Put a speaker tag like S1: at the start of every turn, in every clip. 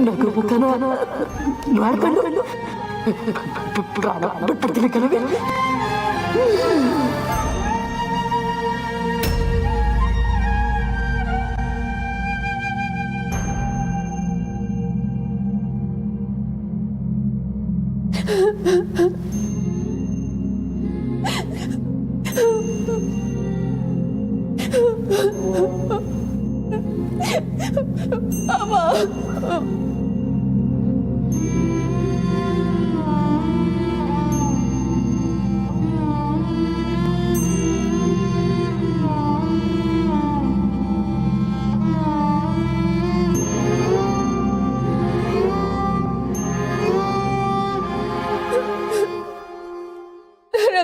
S1: ನಗು ಮುಖನ ನೋಡ್ಕೊಂಡು ಪ್ರಾಣ ಬಿಟ್ಬಿಡ್ತೀನಿ ಕಣವೆ.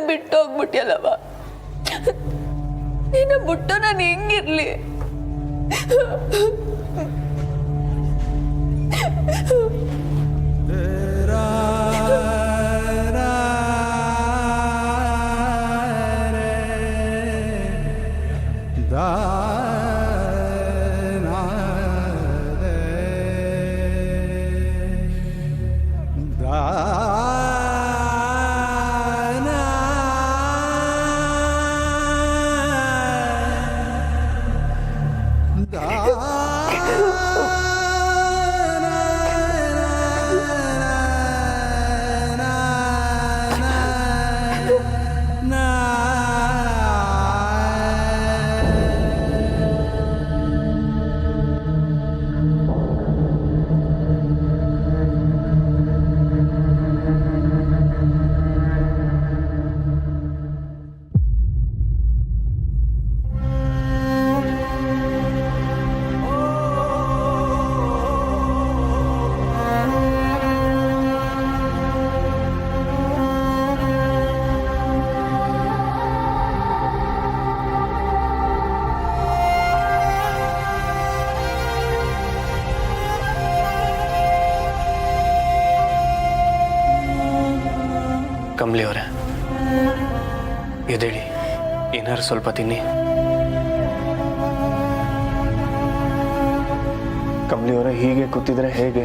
S2: ಬಿಟ್ಟೋಗ್ಬಿಟ್ಯಲ್ಲವ, ನಿನ್ನ ಬಿಟ್ಟು ನಾನು ಹೆಂಗಿರ್ಲಿ?
S3: ಕಮಲಿ ಅವರೇ, ಎದೇಳಿ, ಏನಾರು ಸ್ವಲ್ಪ ತಿನ್ನಿ. ಕಮಲಿ ಅವರೇ, ಹೀಗೆ ಕೂತಿದ್ರೆ ಹೇಗೆ?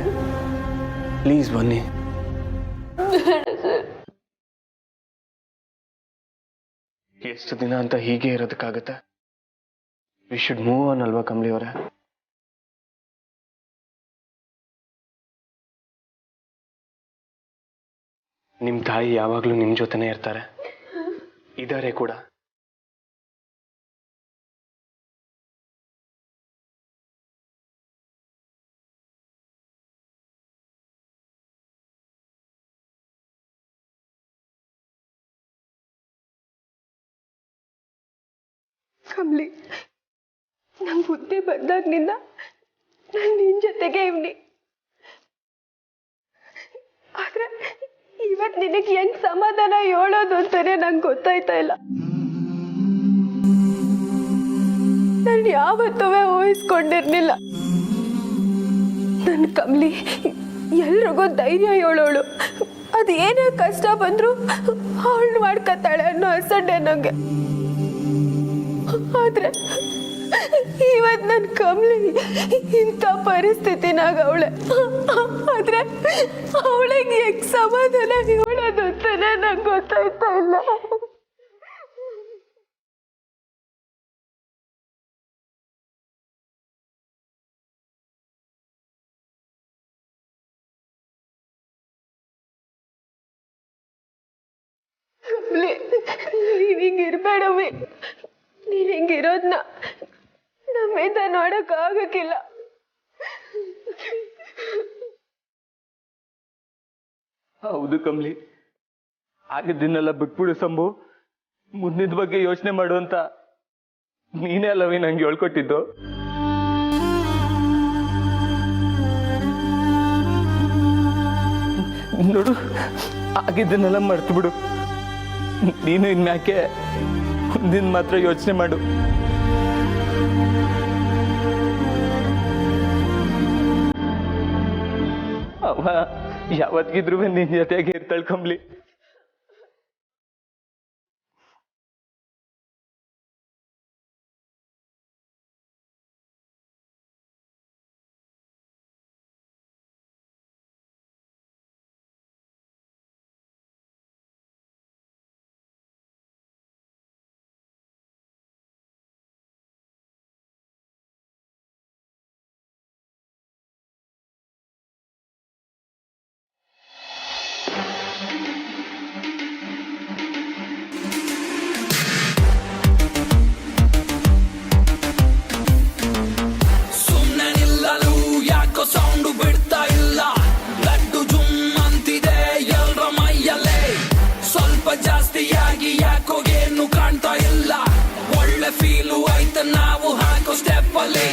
S3: ಪ್ಲೀಸ್ ಬನ್ನಿ. ಎಷ್ಟು ದಿನ ಅಂತ ಹೀಗೆ ಇರೋದಕ್ಕಾಗತ್ತೆ? ವಿ ಶುಡ್ ಮೂವ್ ಆನ್ ಅಲ್ವಾ ಕಮಲಿ ಅವರೇ? ನಿಮ್ಮ ತಾಯಿ ಯಾವಾಗಲೂ ನಿಮ್ಮ ಜೊತೆನೇ ಇರ್ತಾರೆ, ಇದ್ದಾರೆ ಕೂಡ.
S2: ಕಮಲಿ, ನಂಗೆ ಬುದ್ಧಿ ಬಂದಾಗ್ನಿಂದ ನಾನು ನಿನ್ನ ಜೊತೆಗೆ ಇವ್ನಿ. ಆದ್ರೆ ಇವತ್ತು ನಿನಗೆ ಹೆಂಗ್ ಸಮಾಧಾನ ಹೇಳೋದು ಅಂತಾನೆ ನಂಗೆ ಗೊತ್ತಾಯ್ತಾ ಇಲ್ಲ. ನಾನು ಯಾವತ್ತೂ ಊಹಿಸ್ಕೊಂಡಿರ್ಲಿಲ್ಲ ನನ್ನ ಕಮಲಿ ಎಲ್ರಿಗೂ ಧೈರ್ಯ ಹೇಳೋಳು, ಅದು ಏನೇ ಕಷ್ಟ ಬಂದ್ರು ಅವಳು ಮಾಡ್ಕೊತಾಳೆ ಅನ್ನೋ ಅಸಡ್ಡೆ ನಂಗೆ. ಆದ್ರೆ ಇವತ್ತು ನನ್ನ ಕಮಲಿ ಇಂಥ ಪರಿಸ್ಥಿತಿನಾಗ ಅವಳೆ. ಆದ್ರೆ ಅವಳಿಗೆ ಹೆಂಗ್ ಸಮಾಧಾನ ಹೇಳೋದು ಅಂತಾನೆ ನಂಗೆ ಗೊತ್ತಾಯ್ತಾ ಇಲ್ಲ. ಕಮಲಿ, ನೀನ್ ಹಿಂಗಿರ್ಬೇಡವಿ. ನೀನ್ ಹಿಂಗಿರೋದ್ನ ನಮ್ಮಿಂದ ನೋಡಕ್ ಆಗಕ್ಕಿಲ್ಲ.
S4: ಹೌದು ಕಮಲಿ, ಆಗಿದ್ದನ್ನೆಲ್ಲ ಬಿಟ್ಬಿಡು ಸಂಭು. ಮುಂದಿನ ಬಗ್ಗೆ ಯೋಚನೆ ಮಾಡು ಅಂತ ನೀನೇ ಅಲ್ಲವೇ ನಂಗೆ ಹೇಳ್ಕೊಟ್ಟಿದ್ದು. ನೋಡು, ಆಗಿದ್ದನ್ನೆಲ್ಲ ಮರ್ತು ಬಿಡು. ನೀನು ಇನ್ಯಾಕೆ ಮುಂದಿನ ಮಾತ್ರ ಯೋಚನೆ ಮಾಡು. ಅವ ಯಾವತ್ತಿಗಿದ್ರು ನಿನ್ ಜೊತೆಗೆ ಇರ್ತಾಳೆ ಕಮಲಿ.
S5: ಫೀಲು ಆಯ್ತ ನಾವು ಹಾಕೋ ಸ್ಟೆಪ್ ಅಲ್ಲಿ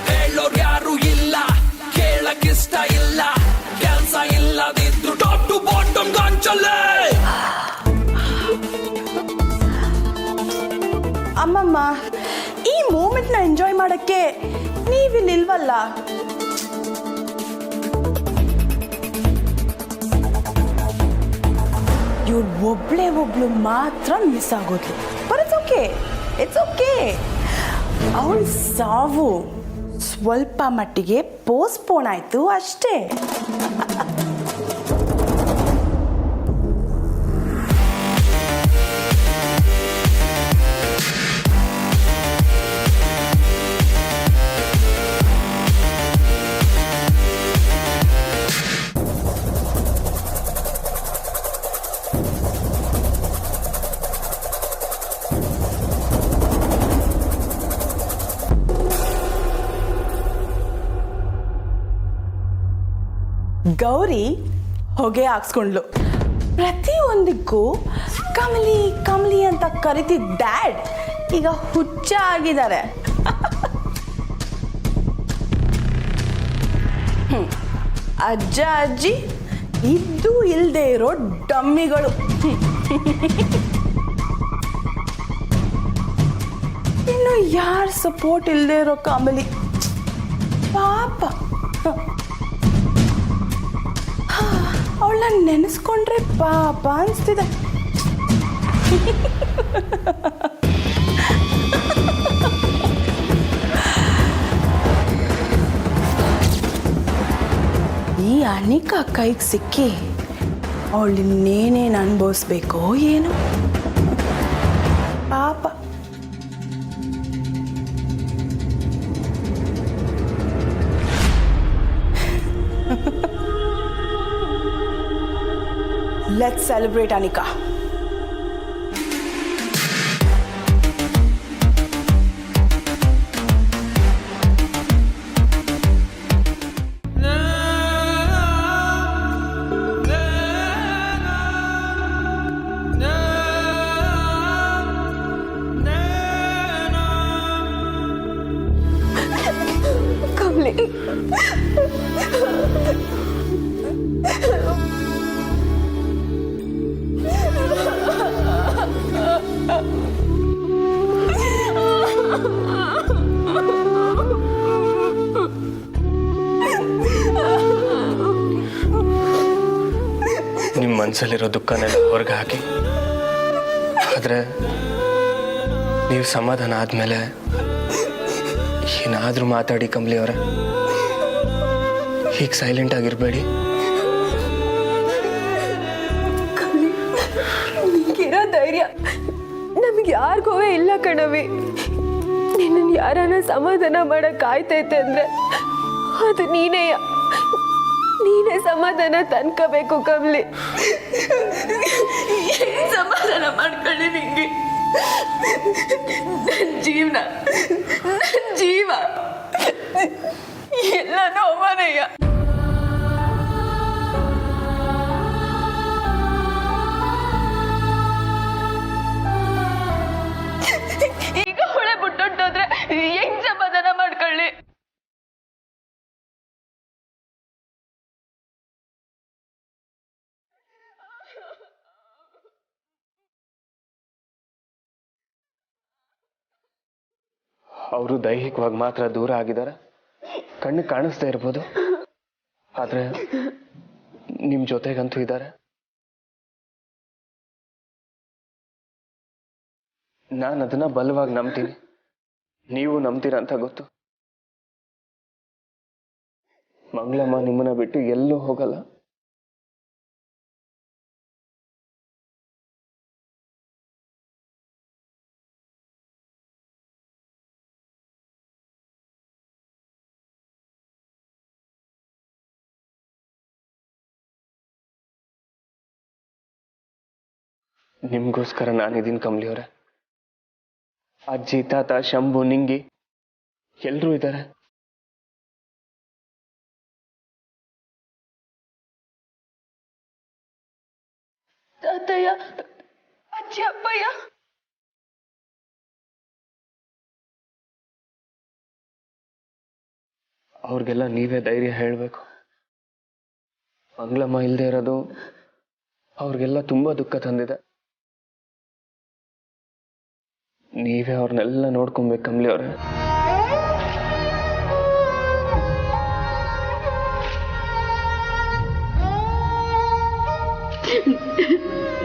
S5: ಹೇಳೋರ್ ಯಾರು ಇಲ್ಲ ಕೇಳಕ್ಕಿಷ್ಟ ಇಲ್ಲ ಕೆಲ್ಸ ಇಲ್ಲದಿದ್ರು ಟಾಪ್ ಟು ಬಾಟಮ್ ಗಾಂಚಲ್ಲೇ
S6: ಅಮ್ಮಮ್ಮ ಈ ಮೂಮೆಂಟ್ನ ಎಂಜಾಯ್ ಮಾಡಕ್ಕೆ ನೀವಿಲ್ಲಿಲ್ವಲ್ಲ. ಇವ್ರು ಒಬ್ಳು ಮಾತ್ರ ಮಿಸ್ ಆಗೋದ್ಲು. ಬಟ್ ಇಟ್ಸ್ ಓಕೆ ಅವಳ ಸಾವು ಸ್ವಲ್ಪ ಮಟ್ಟಿಗೆ ಪೋಸ್ಟ್ಪೋನ್ ಆಯ್ತು ಅಷ್ಟೇ. ಗೌರಿ ಹೊಗೆ ಹಾಕ್ಸ್ಕೊಂಡ್ಲು. ಪ್ರತಿಯೊಂದಕ್ಕೂ ಕಮಲಿ ಕಮಲಿ ಅಂತ ಕರಿತಿದ್ದ ಡ್ಯಾಡ್ ಈಗ ಹುಚ್ಚ ಆಗಿದ್ದಾರೆ. ಅಜ್ಜ ಅಜ್ಜಿ ಇದ್ದು ಇಲ್ಲದೆ ಇರೋ ಡಮ್ಮಿಗಳು. ಇನ್ನು ಯಾರ ಸಪೋರ್ಟ್ ಇಲ್ಲದೆ ಇರೋ ಕಮಲಿ ಪಾಪ. ಅವಳನ್ನ ನೆನೆಸ್ಕೊಂಡ್ರೆ ಪಾಪ ಅನಿಸ್ತಿದೆ. ಈ ಅನಿಕಾ ಕೈಗೆ ಸಿಕ್ಕಿ ಅವಳನ್ನೇನೇನು ಅನುಭವಿಸ್ಬೇಕೋ ಏನೋ ಪಾಪ. Let's celebrate Anika.
S2: ಕಮಲಿ
S3: ನಿಮ್ಮ ಮನಸ್ಸಲ್ಲಿರೋ ದುಃಖನೆಲ್ಲ ಹೊರಗೆ ಹಾಕಿ, ಆದರೆ ನೀವು ಸಮಾಧಾನ ಆದಮೇಲೆ ಏನಾದರೂ ಮಾತಾಡಿ ಕಮಲಿ ಅವರೇ. ಹೀಗೆ ಸೈಲೆಂಟ್ ಆಗಿರಬೇಡಿ.
S2: ನಿಂಗಿರೋ ಧೈರ್ಯ ನಮ್ಗೆ ಯಾರಿಗೂ ಇಲ್ಲ ಕಣವಿ. ನಿನ್ನನ್ನು ಯಾರನ್ನ ಸಮಾಧಾನ ಮಾಡಕ್ ಆಯ್ತೈತೆ ಅಂದ್ರೆ ಅದು ನೀನೇ ಸಮಾಧಾನ ತನ್ಕೋಬೇಕು ಕಮಲಿ. ಸಮಾಧಾನ ಮಾಡ್ಕೊಳ್ಳಿ ನಿಂಗೆ. ನನ್ನ ಜೀವ ಎಲ್ಲನೂ ಅವನಯ್ಯ. ಈಗ ಹೊಳೆ ಬಿಟ್ಟೊಟ್ಟೋದ್ರೆ ಹೆಂಗ್ ಸಮಾಧಾನ ಮಾಡ್ಕೊಳ್ಳಿ.
S3: ಅವರು ದೈಹಿಕವಾಗಿ ಮಾತ್ರ ದೂರ ಆಗಿದ್ದಾರೆ, ಕಣ್ಣಿಗೆ ಕಾಣಿಸ್ತಾ ಇರ್ಬೋದು, ಆದ್ರೆ ನಿಮ್ ಜೊತೆಗಂತೂ ಇದ್ದಾರೆ. ನಾನು ಅದನ್ನ ಬಲವಾಗಿ ನಂಬ್ತೀನಿ, ನೀವು ನಂಬ್ತೀರ ಅಂತ ಗೊತ್ತು. ಮಂಗಳಮ್ಮ ನಿಮ್ಮನ್ನ ಬಿಟ್ಟು ಎಲ್ಲೂ ಹೋಗಲ್ಲ. ನಿಮ್ಗೋಸ್ಕರ ನಾನಿದ್ದೀನಿ ಕಮಲಿ ಅವರೇ. ಅಜ್ಜಿ, ತಾತ, ಶಂಭು, ನಿಂಗಿ ಎಲ್ರೂ ಇದ್ದಾರೆ.
S2: ತಾತಯ್ಯ, ಅಜ್ಜಿ, ಅಪ್ಪಯ್ಯ
S3: ಅವ್ರಿಗೆಲ್ಲ ನೀವೇ ಧೈರ್ಯ ಹೇಳಬೇಕು. ಮಂಗಳಮ್ಮ ಇಲ್ಲದೆ ಇರೋದು ಅವ್ರಿಗೆಲ್ಲ ತುಂಬಾ ದುಃಖ ತಂದಿದೆ. ನೀವೇ ಅವ್ರನ್ನೆಲ್ಲ ನೋಡ್ಕೊಬೇಕು ಕಮಲಿ ಅವ್ರೆ.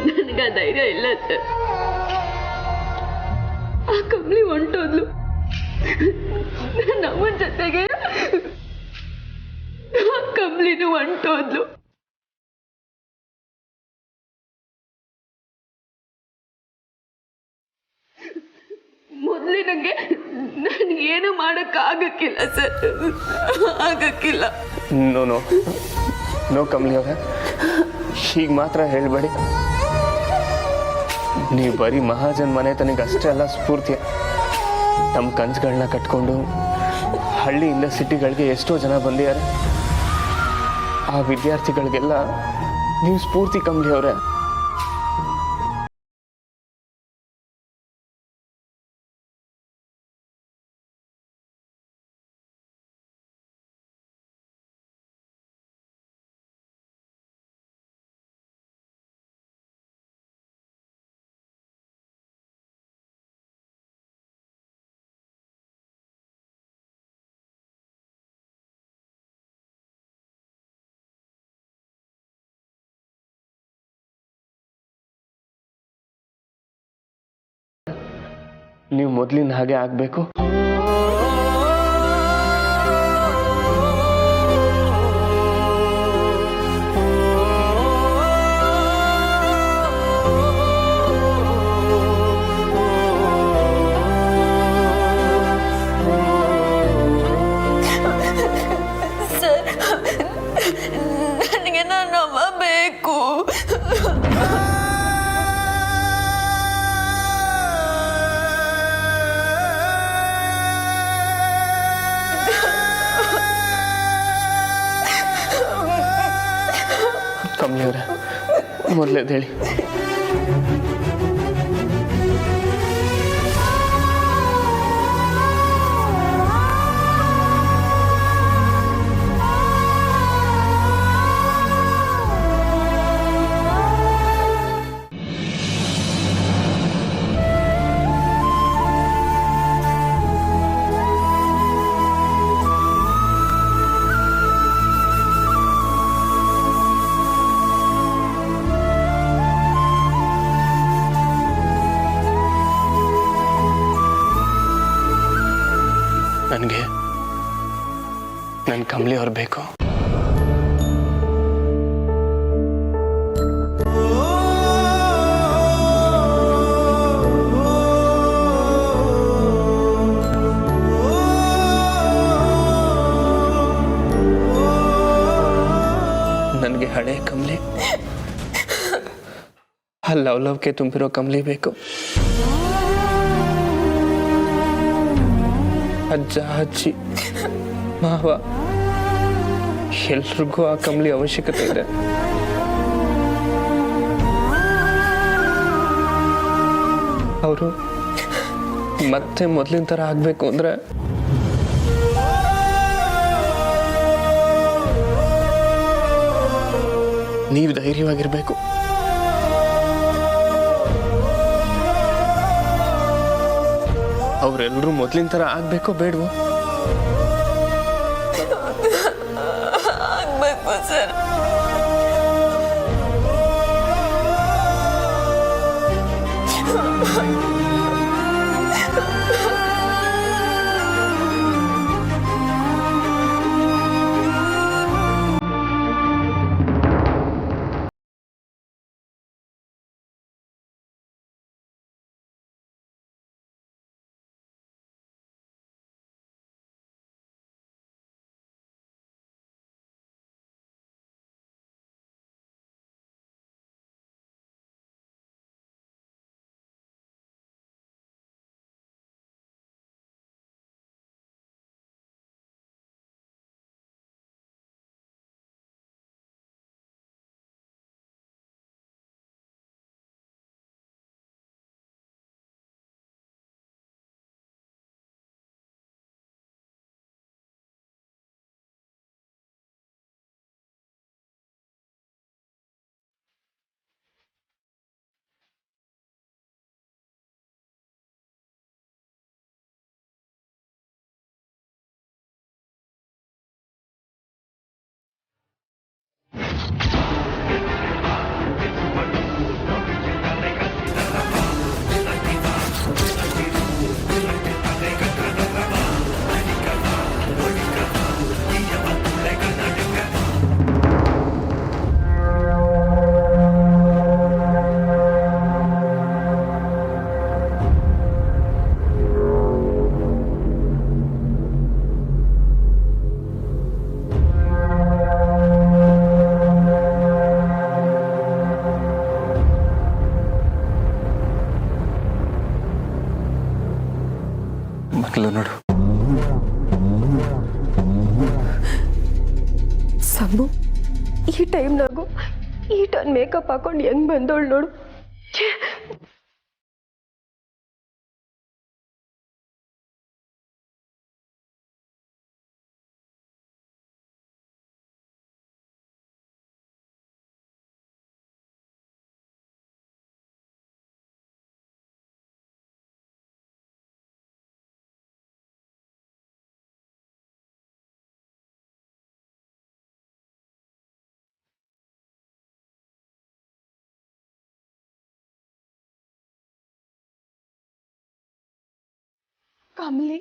S1: ನನಗೆ ಆ ಧೈರ್ಯ ಇಲ್ಲ ಸರ್. ಆ ಕಮಲಿ ಹೊಂಟೋದ್ಲು. ನಮ್ಮನ ಜೊತೆಗೆ ಆ ಕಮಲಿನೂ ಹೊಂಟೋದ್ಲು. ಮೊದಲಿನಂಗೆ ನನಗೇನು ಮಾಡೋಕ್ಕಾಗಕ್ಕಿಲ್ಲ ಸರ್, ಆಗಕ್ಕಿಲ್ಲ.
S3: ನೋ ನೋ ನೋ ಕಮಲಿ ಅವ್ರೆ, ಹೀಗೆ ಮಾತ್ರ ಹೇಳಬೇಡಿ. ನೀವು ಬರೀ ಮಹಾಜನ್ ಮನೆತನಿಗೆ ಅಷ್ಟೇ ಅಲ್ಲ ಸ್ಫೂರ್ತಿ. ತಮ್ಮ ಕನಸುಗಳನ್ನ ಕಟ್ಕೊಂಡು ಹಳ್ಳಿಯಿಂದ ಸಿಟಿಗಳಿಗೆ ಎಷ್ಟೋ ಜನ ಬಂದಿದ್ದಾರೆ. ಆ ವಿದ್ಯಾರ್ಥಿಗಳಿಗೆಲ್ಲ ನೀವು ಸ್ಫೂರ್ತಿ ಕಮಲಿ ಅವರೇ. ನೀವು ಮೊದಲಿನ ಹಾಗೆ ಆಗಬೇಕು.
S1: ಸರ್, ನನಗೆ ನನ್ನಮ್ಮ ಬೇಕು.
S3: ಕಮಲಿ ಅವರೇ, ಮೊದಲೇದು ಹೇಳಿ. ನನಗೆ ನನ್ನ ಕಮಲಿ ಅವ್ರು ಬೇಕು. ನನಗೆ ಹಳೆ ಕಮಲಿ, ಆ ಲವ್ಲವ್ಗೆ ತುಂಬಿರೋ ಕಮಲಿ ಬೇಕು. ಅಜ್ಜ ಅಜ್ಜಿ ಮಾವ ಎಲ್ರಿಗೂ ಆ ಕಮಲಿ ಅವಶ್ಯಕತೆ ಇದೆ. ಅವರು ಮತ್ತೆ ಮೊದಲಿನ ಥರ ಆಗಬೇಕು ಅಂದ್ರೆ ನೀವು ಧೈರ್ಯವಾಗಿರ್ಬೇಕು. ಅವರೆಲ್ಲರೂ ಮೊದಲಿನ ಥರ ಆಗಬೇಕೋ ಬೇಡವೋ?
S1: ಆಗ್ಬೇಕು ಸರ್.
S7: ಮಕ್ಕಳು ನೋಡು.
S2: ಸಂಭು ಈ ಟೈಮ್ನಾಗು ಈ ಟನ್ ಮೇಕಪ್ ಹಾಕೊಂಡು ಹೆಂಗ್ ಬಂದೋಳು ನೋಡು. ಕಮಲಿ